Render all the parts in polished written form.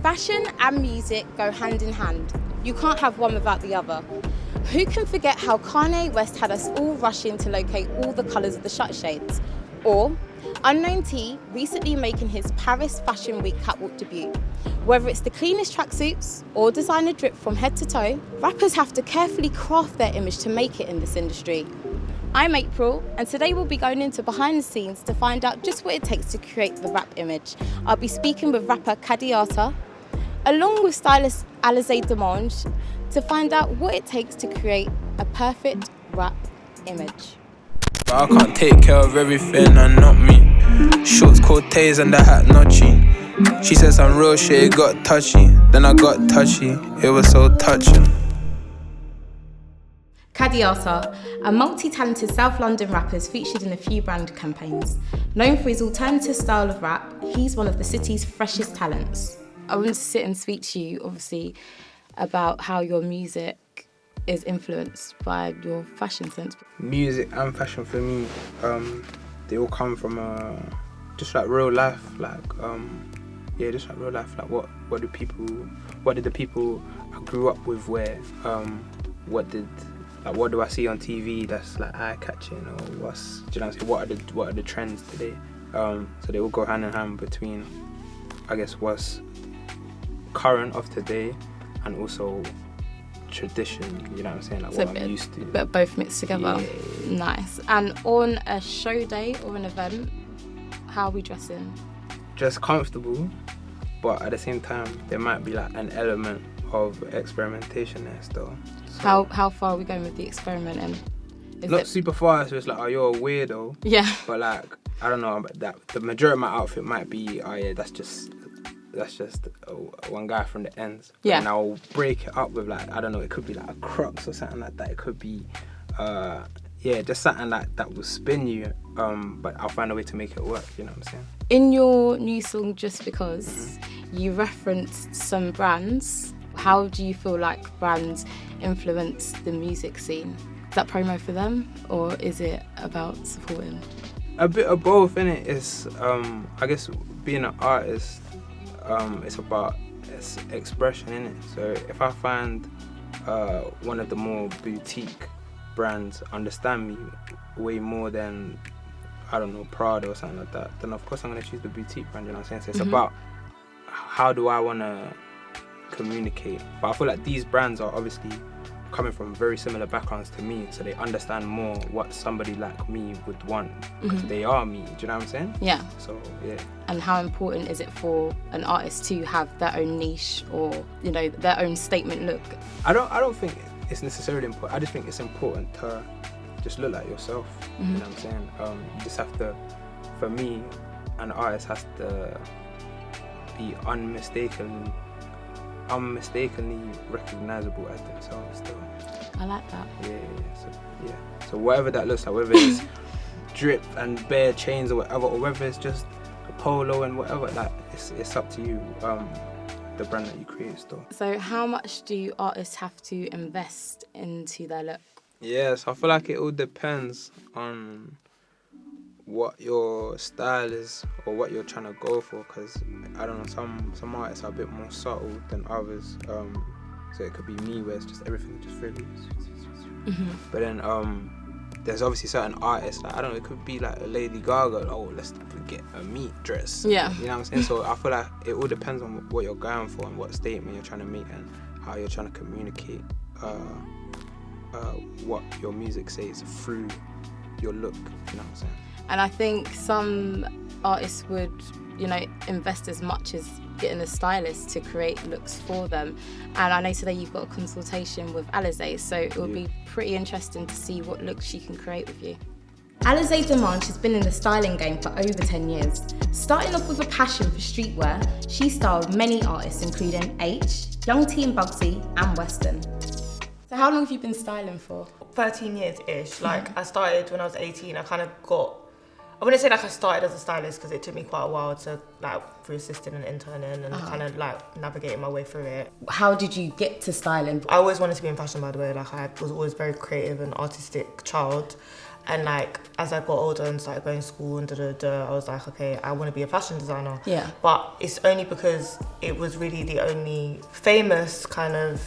Fashion and music go hand in hand. You can't have one without the other. Who can forget how Kanye West had us all rushing to locate all the colours of the shut shades? Or Unknown T recently making his Paris Fashion Week catwalk debut. Whether it's the cleanest tracksuits or designer drip from head to toe, rappers have to carefully craft their image to make it in this industry. I'm April, and today we'll be going into behind the scenes to find out just what it takes to create the rap image. I'll be speaking with rapper Kadiata, along with stylist Alizé Demange, to find out what it takes to create a perfect rap image. But I can't take care of everything and not me. Shorts, coattails and the hat notchy. She said some real shit, it got touchy. Then I got touchy, it was so touching. Kadiata, a multi-talented South London rapper, is featured in a few brand campaigns. Known for his alternative style of rap, he's one of the city's freshest talents. I wanted to sit and speak to you, obviously, about how your music is influenced by your fashion sense. Music and fashion for me, they all come from just like real life, just like real life. Like what did the people I grew up with wear? What do I see on TV that's like eye catching, or do you know what I'm saying? What are the trends today? So they all go hand in hand between, I guess, what's current of today and also tradition, you know what I'm saying, like so what I'm used to. But both mixed together. Yeah. Nice. And on a show day or an event, how are we dressing? Just comfortable, but at the same time there might be like an element of experimentation there still. So how far are we going with the experimenting? Not super far, so it's like, oh, you're a weirdo. Yeah. But like, I don't know, but that the majority of my outfit might be, oh yeah, that's just one guy from the ends. Yeah. And I'll break it up with like, I don't know, it could be like a Crocs or something like that. It could be, just something like that will spin you. But I'll find a way to make it work. You know what I'm saying? In your new song, Just Because, you referenced some brands. How do you feel like brands influence the music scene? Is that promo for them, or is it about supporting? A bit of both, innit? It's I guess being an artist. It's about expression, innit? So if I find one of the more boutique brands understand me way more than, I don't know, Prada or something like that, then of course I'm going to choose the boutique brand, you know what I'm saying? So it's about how do I want to communicate. But I feel like these brands are obviously coming from very similar backgrounds to me, so they understand more what somebody like me would want, because they are me, do you know what I'm saying? Yeah. So yeah. And how important is it for an artist to have their own niche, or, you know, their own statement look? I don't think it's necessarily important. I just think it's important to just look like yourself. You know what I'm saying? You just have to, for me, an artist has to be unmistakably recognizable as themselves still. I like that. Yeah. So whatever that looks like, whether it's drip and bare chains or whatever, or whether it's just a polo and whatever, like it's up to you, the brand that you create still. So how much do artists have to invest into their look? Yes, I feel like it all depends on what your style is or what you're trying to go for, because I don't know, some artists are a bit more subtle than others, so it could be me where it's just everything just really but then there's obviously certain artists, like, I don't know, it could be like a Lady Gaga, oh, let's get a meat dress, yeah, you know what I'm saying? So I feel like it all depends on what you're going for and what statement you're trying to make and how you're trying to communicate what your music says through your look, you know what I'm saying? And I think some artists would, you know, invest as much as getting a stylist to create looks for them. And I know today you've got a consultation with Alizé, so it will be pretty interesting to see what looks she can create with you. Alizé Demange has been in the styling game for over 10 years. Starting off with a passion for streetwear, she styled many artists including H, Young T and Bugsy, and Western. So how long have you been styling for? 13 years-ish. Like, I started when I was 18. I wouldn't say like I started as a stylist, because it took me quite a while to, like, through assisting and interning and kind of like navigating my way through it. How did you get to styling? I always wanted to be in fashion, by the way. Like, I was always very creative and artistic child. And like as I got older and started going to school and I was like, okay, I want to be a fashion designer. Yeah. But it's only because it was really the only famous kind of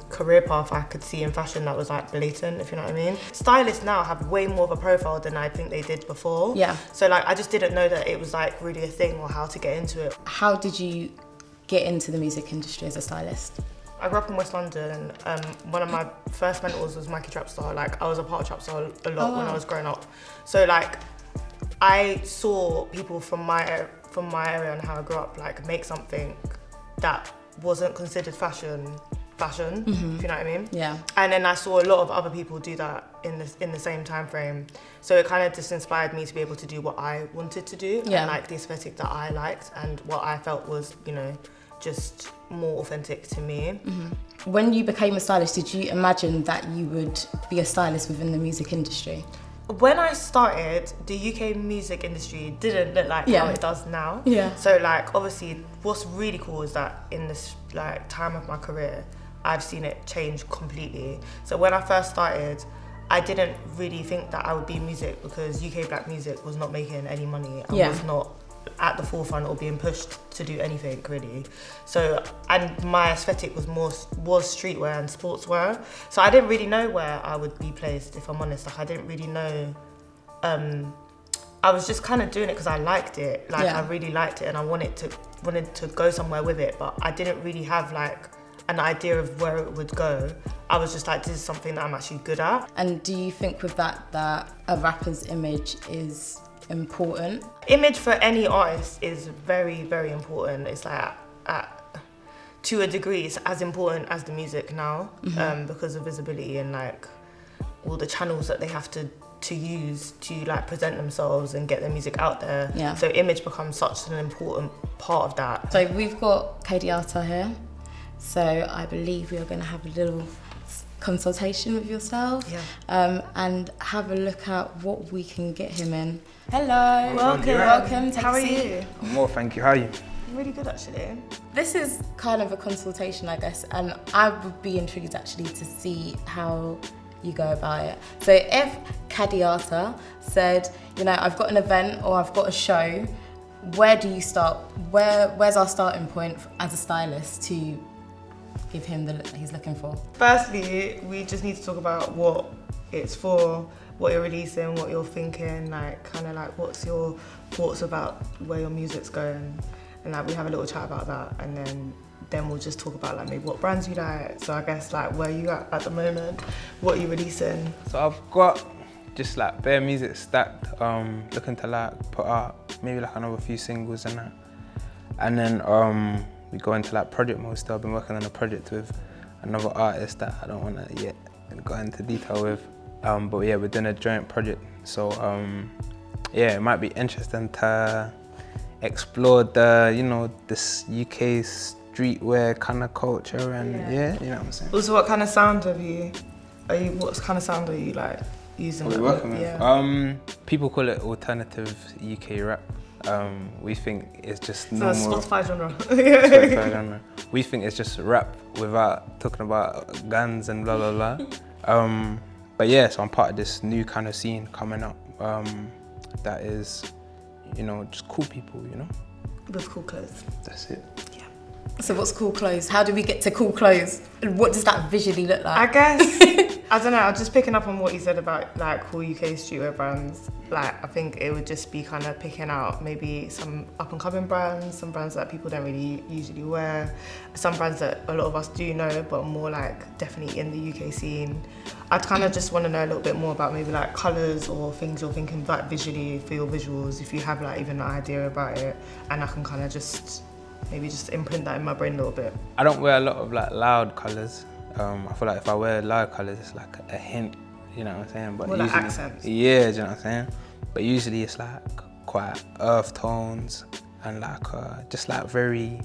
career path I could see in fashion that was like blatant, if you know what I mean. Stylists now have way more of a profile than I think they did before. Yeah. So like I just didn't know that it was like really a thing or how to get into it. How did you get into the music industry as a stylist? I grew up in West London. One of my first mentors was Mikey Trapstar. Like I was a part of Trapstar a lot when I was growing up. So like I saw people from my area and how I grew up like make something that wasn't considered fashion, if you know what I mean. Yeah. And then I saw a lot of other people do that in the same time frame. So it kind of just inspired me to be able to do what I wanted to do, and like the aesthetic that I liked and what I felt was, you know, just more authentic to me. When you became a stylist, did you imagine that you would be a stylist within the music industry? When I started, the UK music industry didn't look like how it does now. Yeah. So like obviously what's really cool is that in this like time of my career, I've seen it change completely. So when I first started, I didn't really think that I would be in music because UK black music was not making any money and was not at the forefront or being pushed to do anything really. So, and my aesthetic was streetwear and sportswear. So I didn't really know where I would be placed, if I'm honest. Like I didn't really know. I was just kind of doing it because I liked it. Like I really liked it and I wanted to go somewhere with it, but I didn't really have like an idea of where it would go. I was just like, this is something that I'm actually good at. And do you think with that a rapper's image is important? Image for any artist is very, very important. It's like to a degree, it's as important as the music now, because of visibility and like all the channels that they have to use to like present themselves and get their music out there. Yeah. So image becomes such an important part of that. So we've got Kadiata here. So I believe we are going to have a little consultation with yourself, and have a look at what we can get him in. Hello, welcome. Take How a are seat. you? I'm well, thank you. How are you? I'm really good actually. This is kind of a consultation, I guess, and I would be intrigued actually to see how you go about it. So if Kadiata said, you know, I've got an event or I've got a show, where do you start? Where's our starting point as a stylist to give him the look that he's looking for? Firstly, we just need to talk about what it's for, what you're releasing, what you're thinking, like kind of like what's your thoughts about where your music's going, and like we have a little chat about that, and then we'll just talk about like maybe what brands you like. So I guess like where you at the moment, what you're releasing. So I've got just like bare music stacked, looking to like put out maybe like another few singles and that, and then we go into like project mode still. I've been working on a project with another artist that I don't want to yet go into detail with, but yeah, we're doing a joint project. So yeah, it might be interesting to explore the, you know, this UK streetwear kind of culture and yeah, you know what I'm saying. Also, what kind of sound are you like using? What are we working with? People call it alternative UK rap. We think it's just normal. So Spotify genre. Spotify genre. We think it's just rap without talking about guns and blah blah blah. But yeah, so I'm part of this new kind of scene coming up. That is, you know, just cool people, you know. With cool clothes. That's it. Yeah. So what's cool clothes? How do we get to cool clothes? And what does that visually look like? I guess, I don't know, I'm just picking up on what you said about like cool UK streetwear brands. Like I think it would just be kind of picking out maybe some up and coming brands, some brands that people don't really usually wear, some brands that a lot of us do know but more like definitely in the UK scene. I'd kind of just want to know a little bit more about maybe like colours or things you're thinking like visually for your visuals, if you have like even an idea about it, and I can kind of just maybe just imprint that in my brain a little bit. I don't wear a lot of like loud colours. I feel like if I wear loud colours, it's like a hint, you know what I'm saying? But more usually, like accents. Yeah, do you know what I'm saying? But usually it's like quite earth tones and like just like very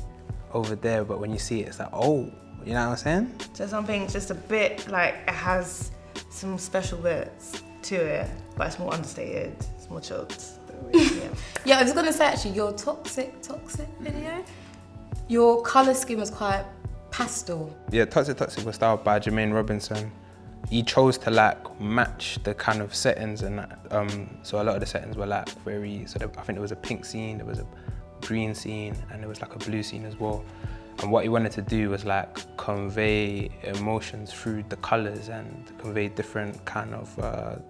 over there. But when you see it, it's like, oh, you know what I'm saying? So something just a bit like it has some special bits to it, but it's more understated, it's more chilled. Yeah, I was gonna say actually your toxic video, your colour scheme was quite pastel. Yeah, Toxic was styled by Jermaine Robinson. he chose to like match the kind of settings and that. So a lot of the settings were like very, I think there was a pink scene, there was a green scene, and there was like a blue scene as well. And what he wanted to do was like convey emotions through the colors and convey different kind of,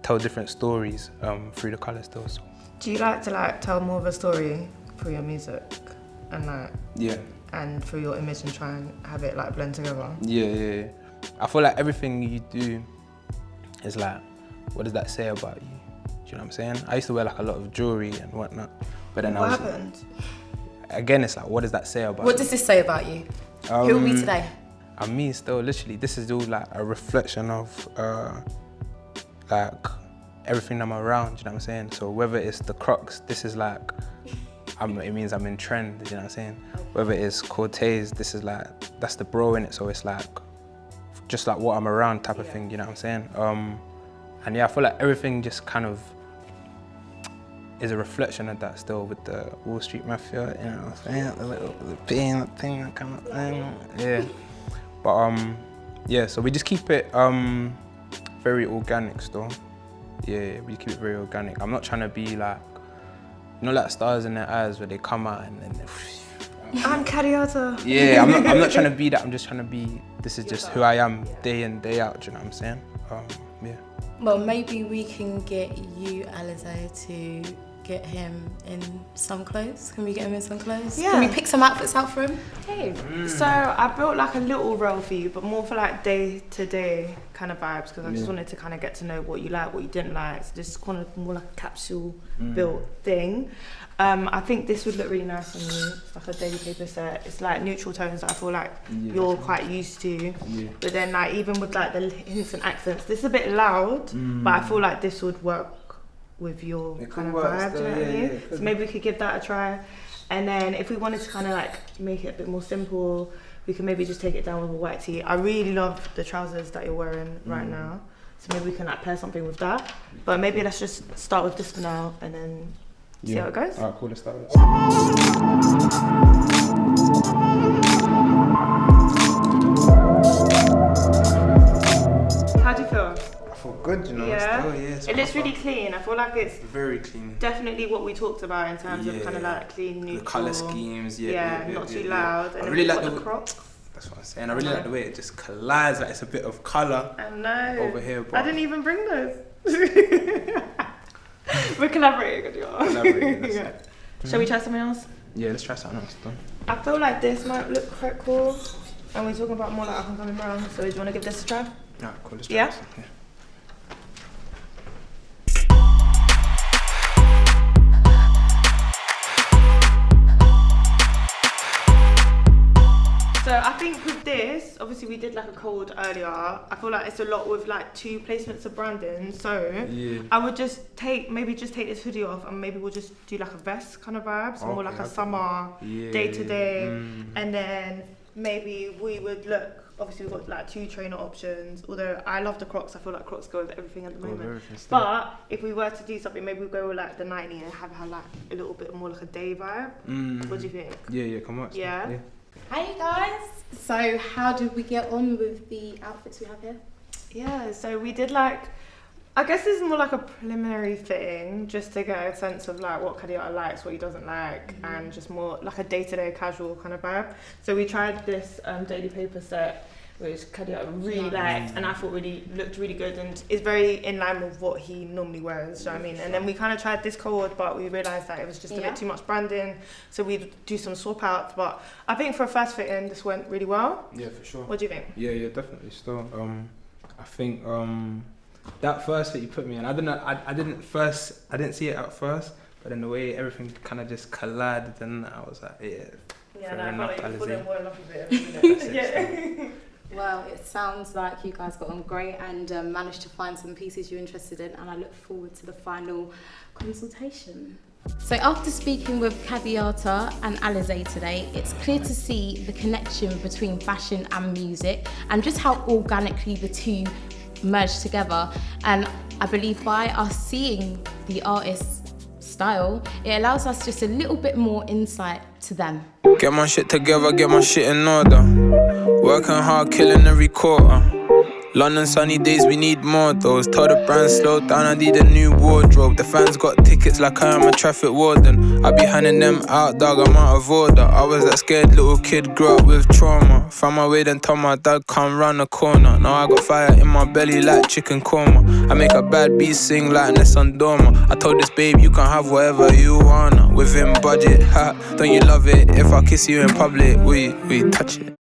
tell different stories through the colors still. So. Do you like to like tell more of a story through your music and like and through your image and try and have it like blend together? Yeah. I feel like everything you do is like, what does that say about you? Do you know what I'm saying? I used to wear like a lot of jewelry and whatnot, but then what happened? Again, it's like, what does that say about What you? does this say about you? Who are we today? And me still, literally, this is all like a reflection of like everything I'm around, you know what I'm saying? So whether it's the Crocs, this is like, it means I'm in trend, you know what I'm saying? Whether it's Cortez, this is like, that's the bro in it, so it's like, just like what I'm around type of thing, you know what I'm saying? And yeah, I feel like everything just kind of is a reflection of that still with the Wall Street Mafia, you know what I'm saying? The little pain thing, that kind of thing, yeah. But yeah, so we just keep it very organic still. Yeah, we keep it very organic. I'm not trying to be like, you know, like stars in their eyes where they come out and then I'm kadiata. Yeah, I'm not trying to be that. I'm just trying to be, this is just who I am day in, day out, do you know what I'm saying? Yeah. Well, maybe we can get you, Alizé, to get him in some clothes. Can we get him in some clothes? Yeah. Can we pick some outfits out for him? Hey. So I built like a little role for you, but more for like day-to-day kind of vibes, because I just wanted to kind of get to know what you like, what you didn't like. So just kind of more like a capsule built thing. I think this would look really nice on you. It's like a daily paper set. It's like neutral tones that I feel like you're quite used to. Yeah. But then like even with like the hints and accents, this is a bit loud, but I feel like this would work with your kind of vibe, do you know what I mean? So maybe we could give that a try. And then if we wanted to kind of like make it a bit more simple, we can maybe just take it down with a white tee. I really love the trousers that you're wearing right now. So maybe we can like pair something with that. But maybe let's just start with this for now and then see how it goes. Alright, cool, let's start with How do you feel? I feel good, you know. Yeah. Still, yeah, it looks really clean. I feel like it's very clean. Definitely what we talked about in terms of kind of like clean, neutral. The colour schemes, not too loud. And I really like the crop. That's what I'm saying. I really like the way it just collides. Like it's a bit of colour. I know. Over here, but I didn't even bring those. We're collaborating. Yeah. Shall we try something else? Yeah, let's try something else. I feel like this might look quite cool. And we're talking about more like up and coming brands. So do you want to give this a try? Yeah, cool. Let's try this. Yeah. So I think with this, obviously we did like a code earlier. I feel like it's a lot with like 2 placements of branding. So I would just take this hoodie off and maybe we'll just do like a vest kind of vibe. So more like a summer, day to day. And then maybe we would look, obviously we've got like 2 trainer options. Although I love the Crocs, I feel like Crocs go with everything at the moment. But if we were to do something, maybe we'll go with like the 90 and have like a little bit more like a day vibe. What do you think? Yeah, come on. Yeah. Hey guys! So how did we get on with the outfits we have here? Yeah, so we did like, I guess this is more like a preliminary thing, just to get a sense of like what kadiata likes, what he doesn't like, and just more like a day-to-day casual kind of vibe. So we tried this daily paper set, which kadiata really liked, and I thought looked really good and is very in line with what he normally wears, do you know what I mean? And then we kind of tried this code, but we realised that it was just a bit too much branding, so we'd do some swap outs. But I think for a first fit in, this went really well. Yeah, for sure. What do you think? Yeah, definitely. Still, I think that first fit you put me in, I didn't see it at first, but then the way everything kind of just collided, and I was like, fair enough, Alizé. Well, it sounds like you guys got on great and managed to find some pieces you're interested in, and I look forward to the final consultation. So after speaking with Kadiata and Alizé today, it's clear to see the connection between fashion and music and just how organically the two merge together. And I believe by us seeing the artist's style, it allows us just a little bit more insight to them. Get my shit together, get my shit in order. Working hard, killing every quarter. London sunny days, we need more those. Tell the brand slow down, I need a new wardrobe. The fans got tickets like I am a traffic warden. I be handing them out, dog, I'm out of order. I was that scared little kid, grew up with trauma. Found my way, then told my dad, come round the corner. Now I got fire in my belly like chicken korma. I make a bad beat sing like Nessun Dorma. I told this babe, you can have whatever you wanna. Within budget, ha, don't you love it? If I kiss you in public, will you touch it?